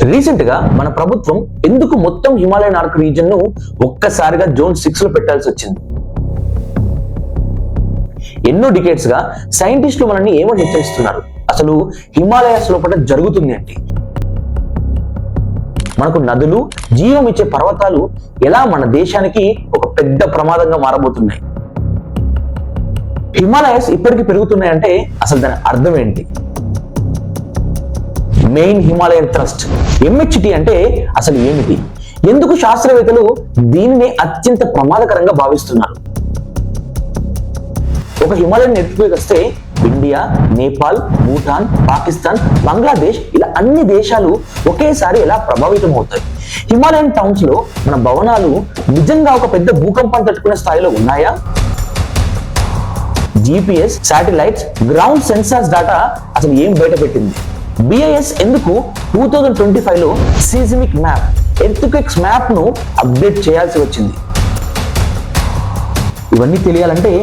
Recent గా మన ప్రభుత్వం ఎందుకు మొత్తం హిమాలయన్ ఆర్క్ రీజన్ ను ఒక్కసారిగా జోన్ 6 లో పెట్టాల్సి వచ్చింది? ఎన్నో డికేట్స్ గా సైంటిస్టులు మనల్ని ఏమని హెచ్చరిస్తున్నారు? అసలు హిమాలయాస్ లోపల జరుగుతుంది అంటే మనకు నదులు, జీవం ఇచ్చే పర్వతాలు ఎలా మన దేశానికి ఒక పెద్ద ప్రమాదంగా మారబోతున్నాయి? హిమాలయాస్ ఇప్పటికీ పెరుగుతున్నాయంటే అసలు దాని అర్థం ఏంటి? మెయిన్ హిమాలయన్ థ్రస్ట్ MHT అంటే అసలు ఏమిటి? ఎందుకు శాస్త్రవేత్తలు దీనిని అత్యంత ప్రమాదకరంగా భావిస్తున్నారు? ఒక హిమాలయన్ ఎర్త్క్వేక్ వస్తే ఇండియా, నేపాల్, భూటాన్, పాకిస్తాన్, బంగ్లాదేశ్ ఇలా అన్ని దేశాలు ఒకేసారి ఎలా ప్రభావితం అవుతాయి? హిమాలయన్ టౌన్స్ లో మన భవనాలు నిజంగా ఒక పెద్ద భూకంపం తట్టుకునే స్థాయిలో ఉన్నాయా? GPS, satellites, ground sensors data అసలు ఏం బయట పెట్టింది? BIS ఎందుకు 2025 లో సీస్మిక్ మ్యాప్, ఎర్త్క్వేక్స్ మ్యాప్ ను అప్డేట్ చేయాల్సి వచ్చింది? ఇవన్నీ తెలియాలంటే